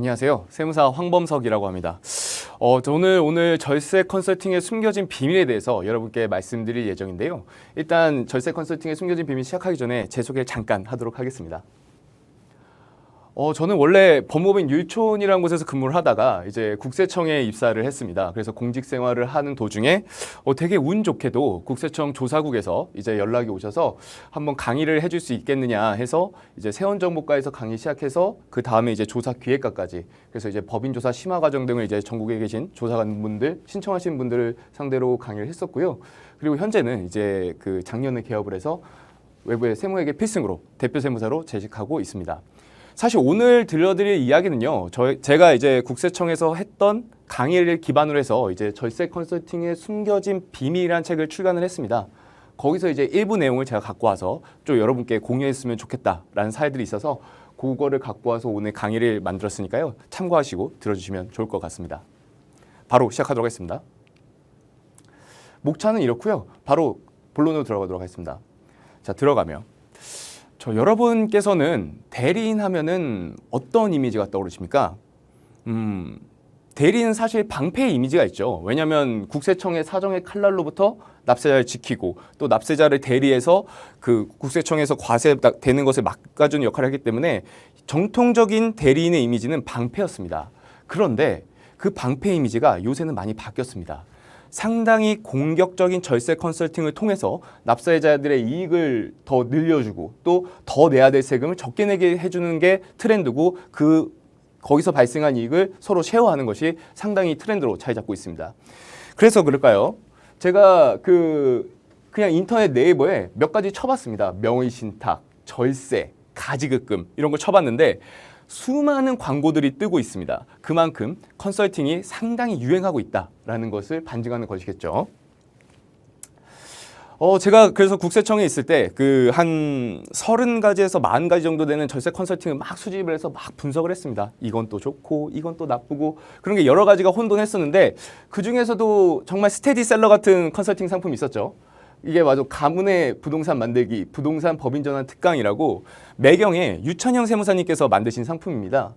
안녕하세요. 세무사 황범석이라고 합니다. 오늘 절세 컨설팅의 숨겨진 비밀에 대해서 여러분께 말씀드릴 예정인데요. 일단 절세 컨설팅의 숨겨진 비밀 시작하기 전에 제 소개를 잠깐 하도록 하겠습니다. 저는 원래 법무법인 율촌이라는 곳에서 근무를 하다가 이제 국세청에 입사를 했습니다. 그래서 공직 생활을 하는 도중에 되게 운 좋게도 국세청 조사국에서 이제 연락이 오셔서 한번 강의를 해줄 수 있겠느냐 해서 이제 세원정보과에서 강의 시작해서 그 다음에 이제 조사 기획과까지, 그래서 이제 법인조사 심화 과정 등을 이제 전국에 계신 조사관분들, 신청하신 분들을 상대로 강의를 했었고요. 그리고 현재는 이제 그 작년에 개업을 해서 외부의 세무회계 필승으로 대표 세무사로 재직하고 있습니다. 사실 오늘 들려드릴 이야기는요, 제가 이제 국세청에서 했던 강의를 기반으로 해서 이제 절세 컨설팅의 숨겨진 비밀이라는 책을 출간을 했습니다. 거기서 이제 일부 내용을 제가 갖고 와서 좀 여러분께 공유했으면 좋겠다라는 사례들이 있어서 그거를 갖고 와서 오늘 강의를 만들었으니까요, 참고하시고 들어주시면 좋을 것 같습니다. 바로 시작하도록 하겠습니다. 목차는 이렇고요. 바로 본론으로 들어가도록 하겠습니다. 자, 들어가면 여러분께서는 대리인 하면은 어떤 이미지가 떠오르십니까? 대리인은 사실 방패의 이미지가 있죠. 왜냐하면 국세청의 사정의 칼날로부터 납세자를 지키고 또 납세자를 대리해서 그 국세청에서 과세되는 것을 막아주는 역할을 하기 때문에 정통적인 대리인의 이미지는 방패였습니다. 그런데 그 방패 이미지가 요새는 많이 바뀌었습니다. 상당히 공격적인 절세 컨설팅을 통해서 납세자들의 이익을 더 늘려주고 또 더 내야 될 세금을 적게 내게 해주는 게 트렌드고, 거기서 발생한 이익을 서로 쉐어하는 것이 상당히 트렌드로 자리 잡고 있습니다. 그래서 그럴까요? 제가 그냥 인터넷 네이버에 몇 가지 쳐봤습니다. 명의신탁, 절세, 가지급금 이런 걸 쳐봤는데 수많은 광고들이 뜨고 있습니다. 그만큼 컨설팅이 상당히 유행하고 있다라는 것을 반증하는 것이겠죠. 제가 그래서 국세청에 있을 때 한 30가지에서 40가지 정도 되는 절세 컨설팅을 막 수집을 해서 막 분석을 했습니다. 이건 또 좋고 이건 또 나쁘고 그런 게 여러 가지가 혼돈했었는데, 그 중에서도 정말 스테디셀러 같은 컨설팅 상품이 있었죠. 이게 바로 가문의 부동산 만들기, 부동산 법인전환 특강이라고 매경에 유천영 세무사님께서 만드신 상품입니다.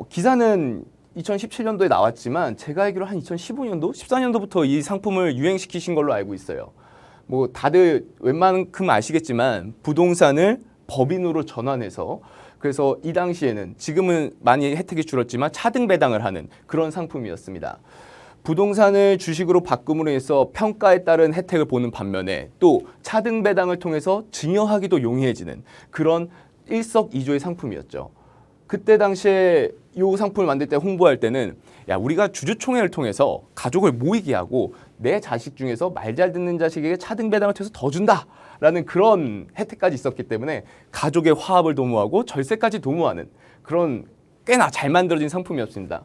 기사는 2017년도에 나왔지만 제가 알기로 한 2015년도, 14년도부터 이 상품을 유행시키신 걸로 알고 있어요. 뭐 다들 웬만큼 아시겠지만 부동산을 법인으로 전환해서, 그래서 이 당시에는, 지금은 많이 혜택이 줄었지만 차등 배당을 하는 그런 상품이었습니다. 부동산을 주식으로 바꿈으로 해서 평가에 따른 혜택을 보는 반면에 또 차등 배당을 통해서 증여하기도 용이해지는 그런 일석이조의 상품이었죠. 그때 당시에 이 상품을 만들 때 홍보할 때는 우리가 주주총회를 통해서 가족을 모이게 하고 내 자식 중에서 말 잘 듣는 자식에게 차등 배당을 통해서 더 준다라는 그런 혜택까지 있었기 때문에 가족의 화합을 도모하고 절세까지 도모하는 그런 꽤나 잘 만들어진 상품이었습니다.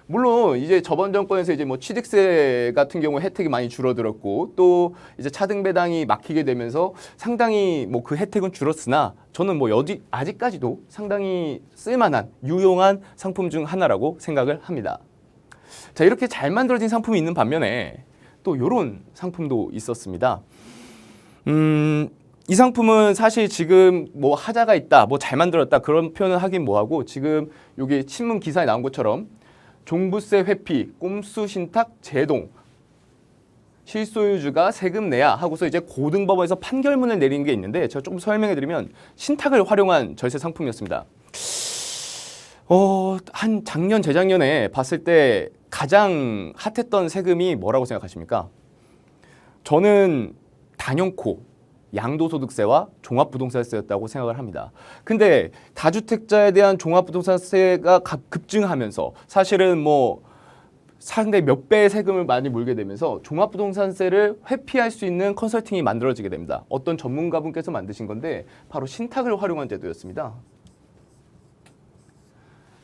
물론 이제 저번 정권에서 이제 뭐 취득세 같은 경우 혜택이 많이 줄어들었고 또 이제 차등 배당이 막히게 되면서 상당히 뭐 그 혜택은 줄었으나 저는 뭐 아직까지도 상당히 쓸만한 유용한 상품 중 하나라고 생각을 합니다. 자, 이렇게 잘 만들어진 상품이 있는 반면에 또 이런 상품도 있었습니다. 이 상품은 사실 지금 뭐 하자가 있다, 뭐 잘 만들었다 그런 표현을 하긴 뭐하고, 지금 여기 신문 기사에 나온 것처럼 종부세 회피, 꼼수 신탁 제동, 실소유주가 세금 내야 하고서 이제 고등법원에서 판결문을 내린 게 있는데, 제가 조금 설명해 드리면 신탁을 활용한 절세 상품이었습니다. 한 작년, 재작년에 봤을 때 가장 핫했던 세금이 뭐라고 생각하십니까? 저는 단연코 양도소득세와 종합부동산세였다고 생각을 합니다. 근데 다주택자에 대한 종합부동산세가 급증하면서 사실은 뭐 상당히 몇 배의 세금을 많이 물게 되면서 종합부동산세를 회피할 수 있는 컨설팅이 만들어지게 됩니다. 어떤 전문가분께서 만드신 건데 바로 신탁을 활용한 제도였습니다.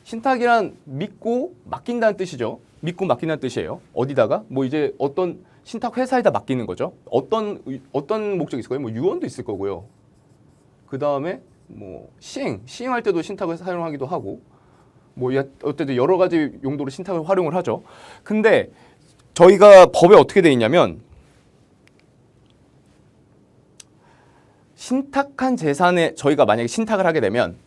신탁이란 믿고 맡긴다는 뜻이죠. 믿고 맡긴다는 뜻이에요. 어디다가? 뭐 이제 어떤 신탁 회사에다 맡기는 거죠. 어떤 목적이 있을 거예요? 뭐 유언도 있을 거고요. 그 다음에 뭐 시행할 때도 신탁을 사용하기도 하고, 뭐 어쨌든 여러 가지 용도로 신탁을 활용을 하죠. 근데 저희가 법에 어떻게 돼 있냐면, 신탁한 재산에 저희가 만약에 신탁을 하게 되면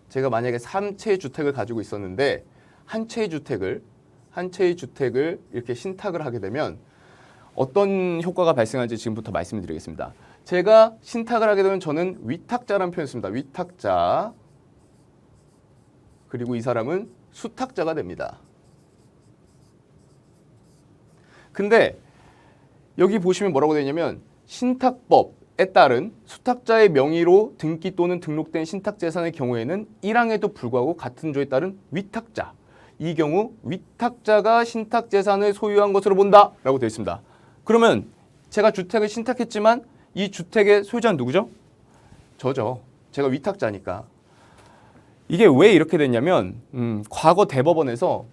제가 만약에 3채의 주택을 가지고 있었는데 한 채의 주택을 이렇게 신탁을 하게 되면 어떤 효과가 발생하는지 지금부터 말씀을 드리겠습니다. 제가 신탁을 하게 되면 저는 위탁자라는 표현을 씁니다. 위탁자. 그리고 이 사람은 수탁자가 됩니다. 근데 여기 보시면 뭐라고 되어 있냐면 신탁법에 따른 수탁자의 명의로 등기 또는 등록된 신탁재산의 경우에는 1항에도 불구하고 같은 조에 따른 위탁자. 이 경우 위탁자가 신탁재산을 소유한 것으로 본다 라고 되어 있습니다. 그러면 제가 주택을 신탁했지만 이 주택의 소유자는 누구죠? 저죠. 제가 위탁자니까. 이게 왜 이렇게 됐냐면 과거 대법원에서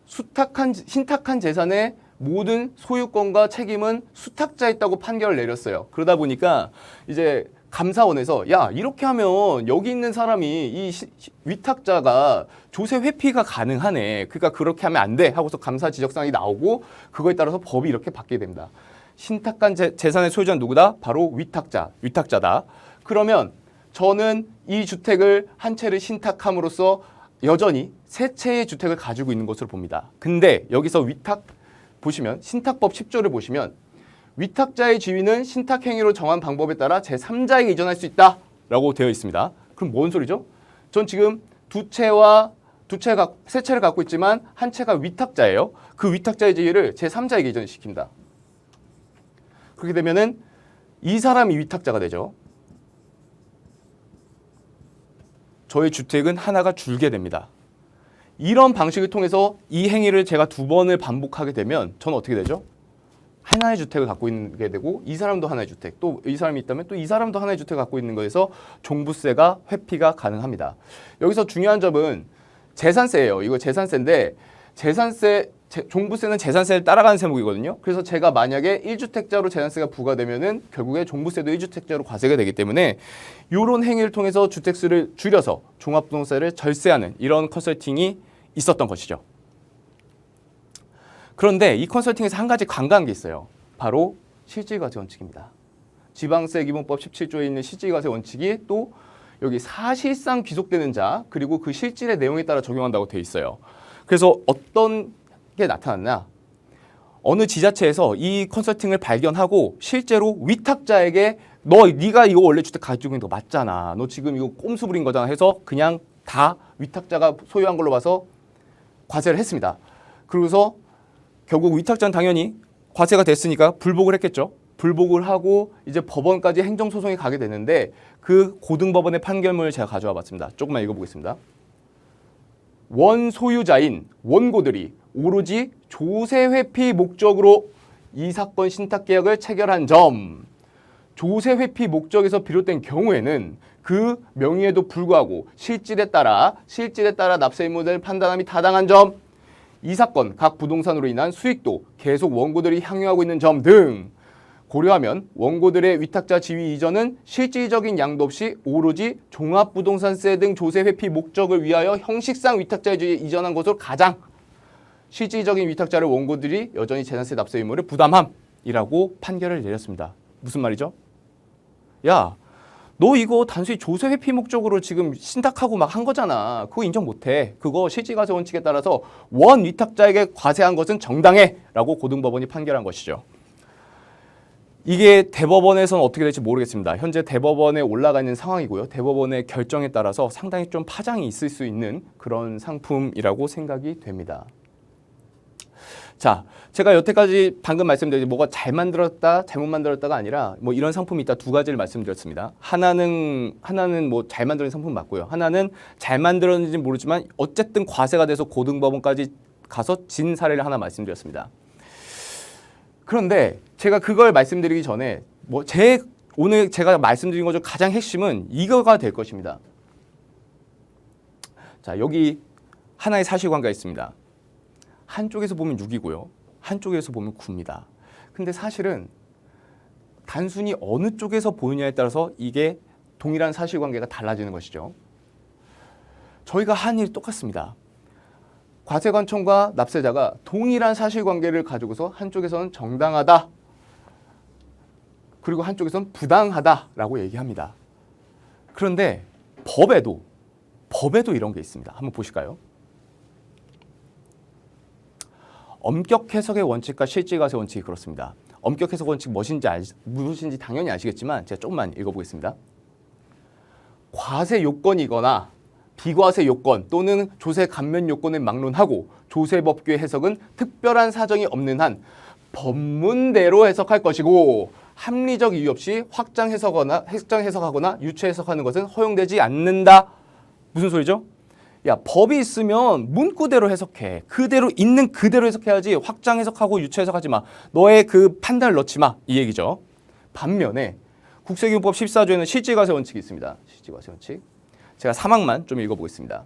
신탁한 재산의 모든 소유권과 책임은 수탁자에 있다고 판결을 내렸어요. 그러다 보니까 이제 감사원에서 야 이렇게 하면 여기 있는 사람이 이 위탁자가 조세 회피가 가능하네. 그러니까 그렇게 하면 안 돼 하고서 감사 지적사항이 나오고 그거에 따라서 법이 이렇게 바뀌게 됩니다. 신탁한 재산의 소유자는 누구다? 바로 위탁자다. 그러면 저는 이 주택을 한 채를 신탁함으로써 여전히 세 채의 주택을 가지고 있는 것으로 봅니다. 근데 여기서 보시면 신탁법 10조를 보시면 위탁자의 지위는 신탁행위로 정한 방법에 따라 제3자에게 이전할 수 있다라고 되어 있습니다. 그럼 뭔 소리죠? 전 지금 세 채를 갖고 있지만 한 채가 위탁자예요. 그 위탁자의 지위를 제3자에게 이전시킵니다. 그렇게 되면은 이 사람이 위탁자가 되죠. 저의 주택은 하나가 줄게 됩니다. 이런 방식을 통해서 이 행위를 제가 2번을 반복하게 되면 저는 어떻게 되죠? 하나의 주택을 갖고 있게 되고 이 사람도 하나의 주택, 또 이 사람이 있다면 또 이 사람도 하나의 주택을 갖고 있는 거에서 종부세가 회피가 가능합니다. 여기서 중요한 점은 재산세예요. 이거 재산세인데 종부세는 재산세를 따라가는 세목이거든요. 그래서 제가 만약에 1주택자로 재산세가 부과되면은 결국에 종부세도 1주택자로 과세가 되기 때문에 이런 행위를 통해서 주택수를 줄여서 종합부동산세를 절세하는 이런 컨설팅이 있었던 것이죠. 그런데 이 컨설팅에서 한 가지 관과한 게 있어요. 바로 실질과세 원칙입니다. 지방세 기본법 17조에 있는 실질과세 원칙이 또 여기 사실상 귀속되는 자 그리고 그 실질의 내용에 따라 적용한다고 되어 있어요. 그래서 어떤 게 나타났나? 어느 지자체에서 이 컨설팅을 발견하고 실제로 위탁자에게 네가 이거 원래 주택 가지고 있는 거 맞잖아. 너 지금 이거 꼼수 부린 거잖아 해서 그냥 다 위탁자가 소유한 걸로 봐서 과세를 했습니다. 그러고서 결국 위탁자는 당연히 과세가 됐으니까 불복을 했겠죠. 불복을 하고 이제 법원까지 행정소송이 가게 되는데 그 고등법원의 판결문을 제가 가져와 봤습니다. 조금만 읽어보겠습니다. 원소유자인 원고들이 오로지 조세 회피 목적으로 이 사건 신탁계약을 체결한 점, 조세 회피 목적에서 비롯된 경우에는 그 명의에도 불구하고 실질에 따라 납세 의무를 판단함이 타당한 점, 이 사건 각 부동산으로 인한 수익도 계속 원고들이 향유하고 있는 점 등 고려하면 원고들의 위탁자 지위 이전은 실질적인 양도 없이 오로지 종합부동산세 등 조세 회피 목적을 위하여 형식상 위탁자의 지위에 이전한 것으로 가장 실질적인 위탁자를 원고들이 여전히 재산세 납세 의무를 부담함이라고 판결을 내렸습니다. 무슨 말이죠? 야, 너 이거 단순히 조세 회피 목적으로 지금 신탁하고 막 한 거잖아. 그거 인정 못해. 그거 실질과세 원칙에 따라서 원 위탁자에게 과세한 것은 정당해 라고 고등법원이 판결한 것이죠. 이게 대법원에서는 어떻게 될지 모르겠습니다. 현재 대법원에 올라가 있는 상황이고요. 대법원의 결정에 따라서 상당히 좀 파장이 있을 수 있는 그런 상품이라고 생각이 됩니다. 자, 제가 여태까지 방금 말씀드린 뭐가 잘 만들었다, 잘못 만들었다가 아니라 뭐 이런 상품이 있다 두 가지를 말씀드렸습니다. 하나는 뭐 잘 만들어진 상품 맞고요. 하나는 잘 만들었는지는 모르지만 어쨌든 과세가 돼서 고등법원까지 가서 진 사례를 하나 말씀드렸습니다. 그런데 제가 그걸 말씀드리기 전에 오늘 제가 말씀드린 것 중 가장 핵심은 이거가 될 것입니다. 자, 여기 하나의 사실관계가 있습니다. 한쪽에서 보면 6이고요. 한쪽에서 보면 9입니다. 근데 사실은 단순히 어느 쪽에서 보느냐에 따라서 이게 동일한 사실관계가 달라지는 것이죠. 저희가 한 일이 똑같습니다. 과세관청과 납세자가 동일한 사실관계를 가지고서 한쪽에서는 정당하다, 그리고 한쪽에서는 부당하다라고 얘기합니다. 그런데 법에도 법에도 이런 게 있습니다. 한번 보실까요? 엄격 해석의 원칙과 실질과세 원칙이 그렇습니다. 엄격 해석 원칙 무엇인지 당연히 아시겠지만 제가 조금만 읽어보겠습니다. 과세 요건이거나 비과세 요건 또는 조세 감면 요건을 막론하고 조세법규의 해석은 특별한 사정이 없는 한 법문대로 해석할 것이고 합리적 이유 없이 확장 해석하거나 유추 해석하는 것은 허용되지 않는다. 무슨 소리죠? 야, 법이 있으면 문구대로 해석해. 그대로 있는 그대로 해석해야지 확장 해석하고 유추 해석하지 마. 너의 그 판단을 넣지 마. 이 얘기죠. 반면에 국세기준법 14조에는 실질과세 원칙이 있습니다. 실질과세 원칙. 제가 사막만 좀 읽어보겠습니다.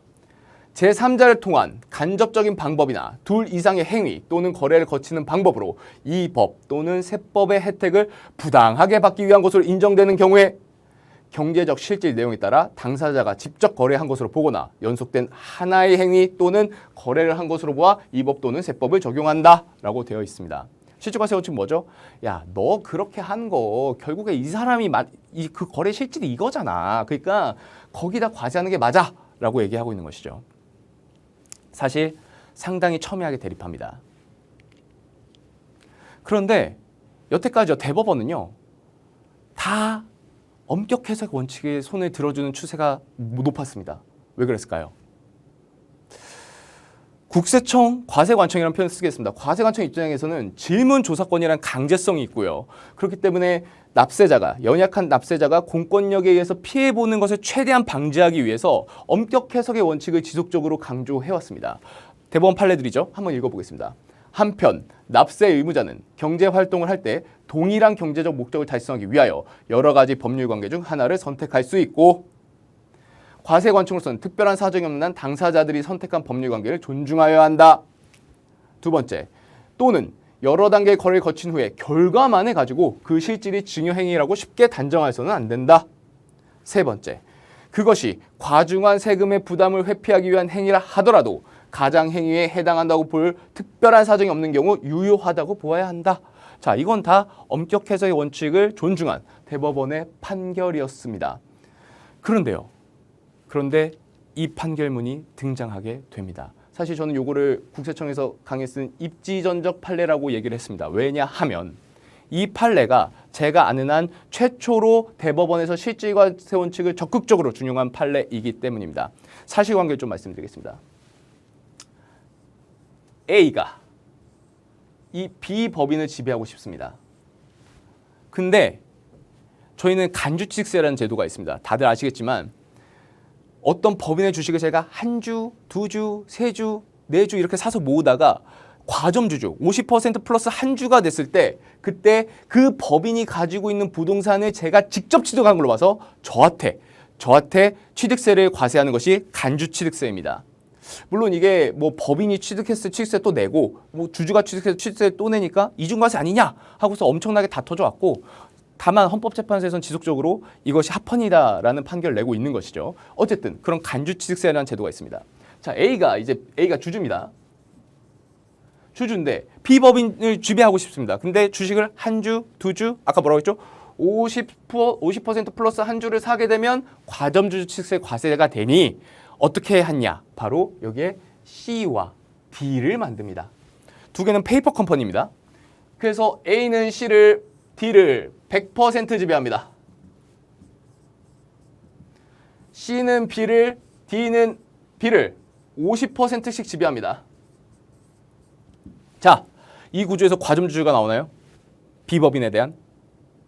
제3자를 통한 간접적인 방법이나 둘 이상의 행위 또는 거래를 거치는 방법으로 이 법 또는 세법의 혜택을 부당하게 받기 위한 것으로 인정되는 경우에 경제적 실질 내용에 따라 당사자가 직접 거래한 것으로 보거나 연속된 하나의 행위 또는 거래를 한 것으로 보아 이 법 또는 세법을 적용한다라고 되어 있습니다. 실질과세 원칙 뭐죠? 야, 너 그렇게 한 거 결국에 이 사람이 그 거래 실질이 이거잖아. 그러니까 거기다 과세하는 게 맞아라고 얘기하고 있는 것이죠. 사실 상당히 첨예하게 대립합니다. 그런데 여태까지 대법원은요. 다 엄격 해석 원칙에 손을 들어주는 추세가 높았습니다. 왜 그랬을까요? 국세청 과세관청이라는 표현을 쓰겠습니다. 과세관청 입장에서는 질문 조사권이라는 강제성이 있고요. 그렇기 때문에 연약한 납세자가 공권력에 의해서 피해보는 것을 최대한 방지하기 위해서 엄격 해석의 원칙을 지속적으로 강조해왔습니다. 대법원 판례들이죠. 한번 읽어보겠습니다. 한편 납세 의무자는 경제활동을 할 때 동일한 경제적 목적을 달성하기 위하여 여러 가지 법률 관계 중 하나를 선택할 수 있고 과세관청으로서는 특별한 사정이 없는 한 당사자들이 선택한 법률 관계를 존중하여야 한다. 두 번째, 또는 여러 단계의 거래를 거친 후에 결과만을 가지고 그 실질이 증여행위라고 쉽게 단정해서는 안 된다. 세 번째, 그것이 과중한 세금의 부담을 회피하기 위한 행위라 하더라도 가장행위에 해당한다고 볼 특별한 사정이 없는 경우 유효하다고 보아야 한다. 자, 이건 다 엄격 해석의 원칙을 존중한 대법원의 판결이었습니다. 그런데 이 판결문이 등장하게 됩니다. 사실 저는 요거를 국세청에서 강에 쓴 입지전적 판례라고 얘기를 했습니다. 왜냐하면 이 판례가 제가 아는 한 최초로 대법원에서 실질과세 원칙을 적극적으로 준용한 판례이기 때문입니다. 사실관계를 좀 말씀드리겠습니다. A가 이 B 법인을 지배하고 싶습니다. 근데 저희는 간주취득세라는 제도가 있습니다. 다들 아시겠지만 어떤 법인의 주식을 제가 한 주, 두 주, 세 주, 네 주 이렇게 사서 모으다가 과점주주 50% 플러스 한 주가 됐을 때 그때 그 법인이 가지고 있는 부동산을 제가 직접 취득한 걸로 봐서 저한테 취득세를 과세하는 것이 간주취득세입니다. 물론 이게 뭐 법인이 취득했을 취득세 또 내고 뭐 주주가 취득해서 취득세 또 내니까 이중과세 아니냐 하고서 엄청나게 다퉈져 왔고 다만 헌법재판소에서는 지속적으로 이것이 합헌이다라는 판결을 내고 있는 것이죠. 어쨌든 그런 간주취득세라는 제도가 있습니다. 자, A가 주주입니다. 주주인데 B법인을 지배하고 싶습니다. 근데 주식을 한 주, 두 주, 아까 뭐라고 했죠? 50% 플러스 한 주를 사게 되면 과점주주 취득세 과세가 되니 어떻게 했냐? 바로 여기에 C와 D를 만듭니다. 두 개는 페이퍼 컴퍼니입니다. 그래서 A는 D를 100% 지배합니다. C는 D는 B를 50%씩 지배합니다. 자, 이 구조에서 과점주주가 나오나요? B법인에 대한?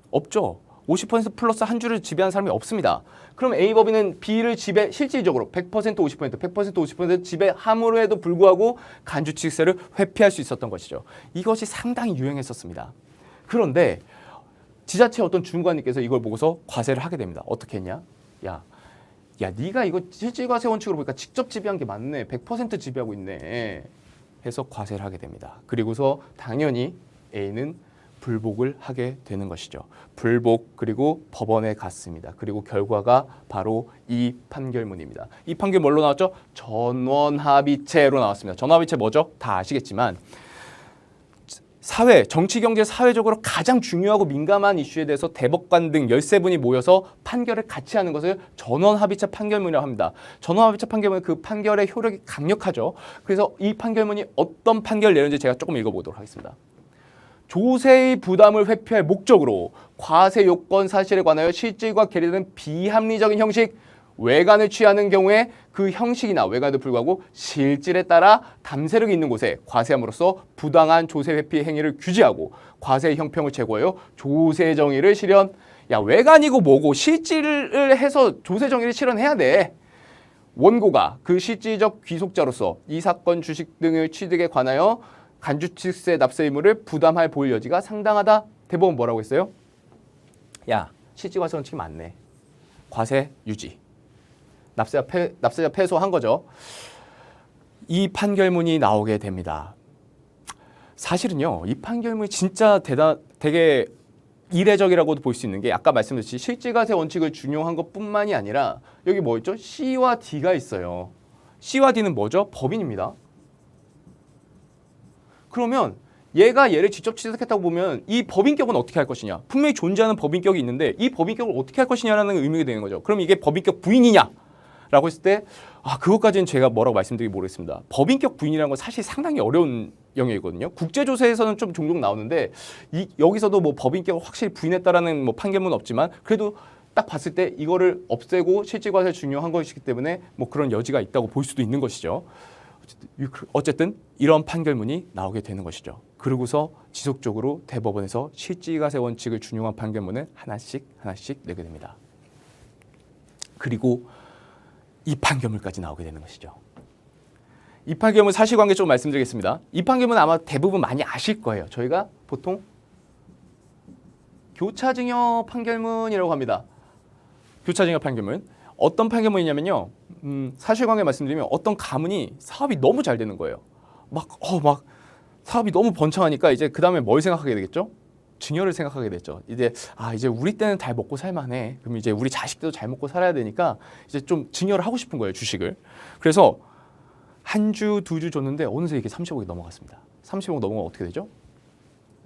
없죠. 50% 플러스 한 주를 지배한 사람이 없습니다. 그럼 A법인은 B를 실질적으로 100% 50% 지배함으로 해도 불구하고 간주취득세를 회피할 수 있었던 것이죠. 이것이 상당히 유행했었습니다. 그런데 지자체 어떤 주무관님께서 이걸 보고서 과세를 하게 됩니다. 어떻게 했냐? 야, 네가 이거 실질과세 원칙으로 보니까 직접 지배한 게 맞네. 100% 지배하고 있네. 해서 과세를 하게 됩니다. 그리고서 당연히 A는 불복을 하게 되는 것이죠. 불복 그리고 법원에 갔습니다. 그리고 결과가 바로 이 판결문입니다. 이 판결 뭘로 나왔죠? 전원합의체로 나왔습니다. 전원합의체 뭐죠? 다 아시겠지만 사회, 정치, 경제, 사회적으로 가장 중요하고 민감한 이슈에 대해서 대법관 등 13분이 모여서 판결을 같이 하는 것을 전원합의체 판결문이라고 합니다. 전원합의체 판결문은 그 판결의 효력이 강력하죠. 그래서 이 판결문이 어떤 판결을 내는지 제가 조금 읽어보도록 하겠습니다. 조세의 부담을 회피할 목적으로 과세 요건 사실에 관하여 실질과 괴리되는 비합리적인 형식, 외관을 취하는 경우에 그 형식이나 외관에도 불구하고 실질에 따라 담세력이 있는 곳에 과세함으로써 부당한 조세 회피 행위를 규제하고 과세의 형평을 제고하여 조세 정의를 실현. 야, 외관이고 뭐고 실질을 해서 조세 정의를 실현해야 돼. 원고가 그 실질적 귀속자로서 이 사건 주식 등의 취득에 관하여 간주치세 납세 의무를 부담할 볼 여지가 상당하다. 대법원 뭐라고 했어요? 야, 실질과세 원칙이 맞네. 과세 유지. 납세자 패소한 거죠. 이 판결문이 나오게 됩니다. 사실은요, 이 판결문이 진짜 되게 이례적이라고도 볼 수 있는 게 아까 말씀드렸듯이 실질과세 원칙을 준용한 것뿐만이 아니라 여기 뭐 있죠? C와 D가 있어요. C와 D는 뭐죠? 법인입니다. 그러면 얘가 얘를 직접 취득했다고 보면 이 법인격은 어떻게 할 것이냐? 분명히 존재하는 법인격이 있는데 이 법인격을 어떻게 할 것이냐라는 의미가 되는 거죠. 그럼 이게 법인격 부인이냐? 라고 했을 때 그것까지는 제가 뭐라고 말씀드리기 모르겠습니다. 법인격 부인이라는 건 사실 상당히 어려운 영역이거든요. 국제조세에서는 좀 종종 나오는데 여기서도 뭐 법인격을 확실히 부인했다라는 뭐 판결문은 없지만 그래도 딱 봤을 때 이거를 없애고 실질과세를 준용한 것이기 때문에 뭐 그런 여지가 있다고 볼 수도 있는 것이죠. 어쨌든 이런 판결문이 나오게 되는 것이죠. 그러고서 지속적으로 대법원에서 실질과세 원칙을 준용한 판결문을 하나씩 내게 됩니다. 그리고 이 판결문까지 나오게 되는 것이죠. 이 판결문 사실관계 좀 말씀드리겠습니다. 이 판결문 아마 대부분 많이 아실 거예요. 저희가 보통 교차증여 판결문이라고 합니다. 교차증여 판결문. 어떤 판결문이냐면요. 사실관계 말씀드리면 어떤 가문이 사업이 너무 잘 되는 거예요. 막 사업이 너무 번창하니까 이제 그 다음에 뭘 생각하게 되겠죠? 증여를 생각하게 됐죠. 이제 우리 때는 잘 먹고 살만해. 그럼 이제 우리 자식들도 잘 먹고 살아야 되니까 이제 좀 증여를 하고 싶은 거예요, 주식을. 그래서 한 주, 두 주 줬는데 어느새 이게 30억이 넘어갔습니다. 30억 넘어가면 어떻게 되죠?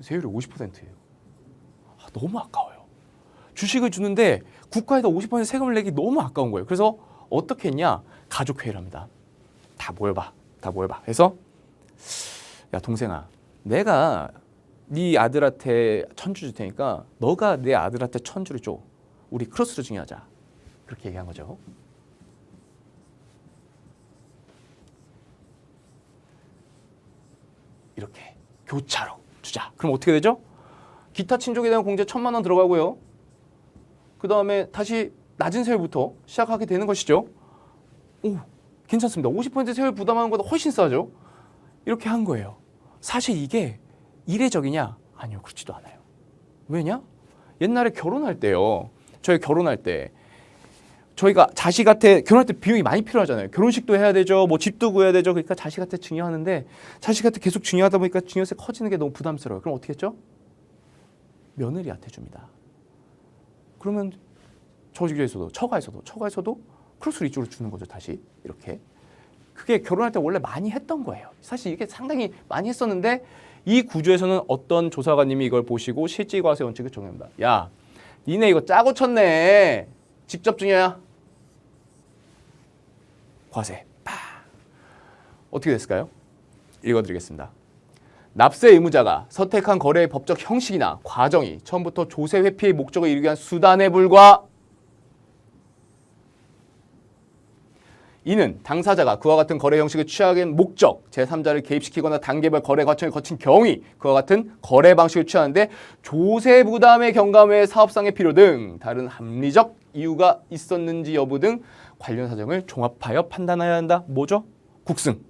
세율이 50%예요. 너무 아까워요. 주식을 주는데 국가에다 50% 세금을 내기 너무 아까운 거예요. 그래서 어떻게 했냐? 가족회의를 합니다. 다 모여봐. 그래서 야, 동생아, 내가 네 아들한테 1000주 줄 테니까 너가 내 아들한테 1000주를 줘. 우리 크로스로 증여하자. 그렇게 얘기한 거죠. 이렇게 교차로 주자. 그럼 어떻게 되죠? 기타 친족에 대한 공제 1000만 원 들어가고요. 그 다음에 다시 낮은 세율부터 시작하게 되는 것이죠. 오, 괜찮습니다. 50% 세율 부담하는 것보다 훨씬 싸죠. 이렇게 한 거예요. 사실 이게 이례적이냐? 아니요, 그렇지도 않아요. 왜냐? 옛날에 결혼할 때요. 저희 결혼할 때 저희가 자식한테 결혼할 때 비용이 많이 필요하잖아요. 결혼식도 해야 되죠. 뭐 집도 구해야 되죠. 그러니까 자식한테 증여하는데 자식한테 계속 증여하다 보니까 증여세 커지는 게 너무 부담스러워요. 그럼 어떻게 했죠? 며느리한테 줍니다. 그러면 저지구에서도 처가에서도 크로스로 이쪽으로 주는 거죠. 다시 이렇게. 그게 결혼할 때 원래 많이 했던 거예요. 사실 이게 상당히 많이 했었는데 이 구조에서는 어떤 조사관님이 이걸 보시고 실질과세 원칙을 적용합니다. 야, 니네 이거 짜고 쳤네. 직접 증여야. 과세. 어떻게 됐을까요? 읽어드리겠습니다. 납세 의무자가 선택한 거래의 법적 형식이나 과정이 처음부터 조세 회피의 목적을 이루기 위한 수단에 불과 이는 당사자가 그와 같은 거래 형식을 취하게 한 목적, 제3자를 개입시키거나 단계별 거래 과정을 거친 경위, 그와 같은 거래 방식을 취하는데 조세 부담의 경감 외에 사업상의 필요 등 다른 합리적 이유가 있었는지 여부 등 관련 사정을 종합하여 판단해야 한다. 뭐죠? 국승.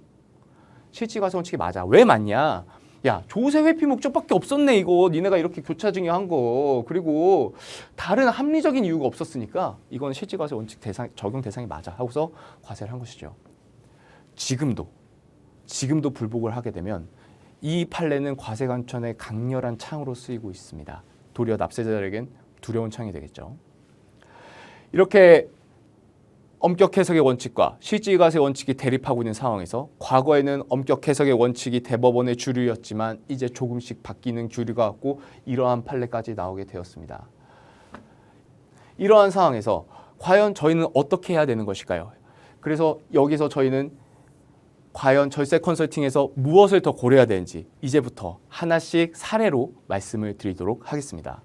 실질과세 원칙이 맞아. 왜 맞냐? 야, 조세 회피 목적밖에 없었네 이거. 니네가 이렇게 교차증여한 거. 그리고 다른 합리적인 이유가 없었으니까 이건 실질과세 원칙 적용 대상이 맞아 하고서 과세를 한 것이죠. 지금도 불복을 하게 되면 이 판례는 과세 관천의 강렬한 창으로 쓰이고 있습니다. 도리어 납세자들에겐 두려운 창이 되겠죠. 이렇게 엄격 해석의 원칙과 실질과세 원칙이 대립하고 있는 상황에서 과거에는 엄격 해석의 원칙이 대법원의 주류였지만 이제 조금씩 바뀌는 주류가 왔고 이러한 판례까지 나오게 되었습니다. 이러한 상황에서 과연 저희는 어떻게 해야 되는 것일까요? 그래서 여기서 저희는 과연 절세 컨설팅에서 무엇을 더 고려해야 되는지 이제부터 하나씩 사례로 말씀을 드리도록 하겠습니다.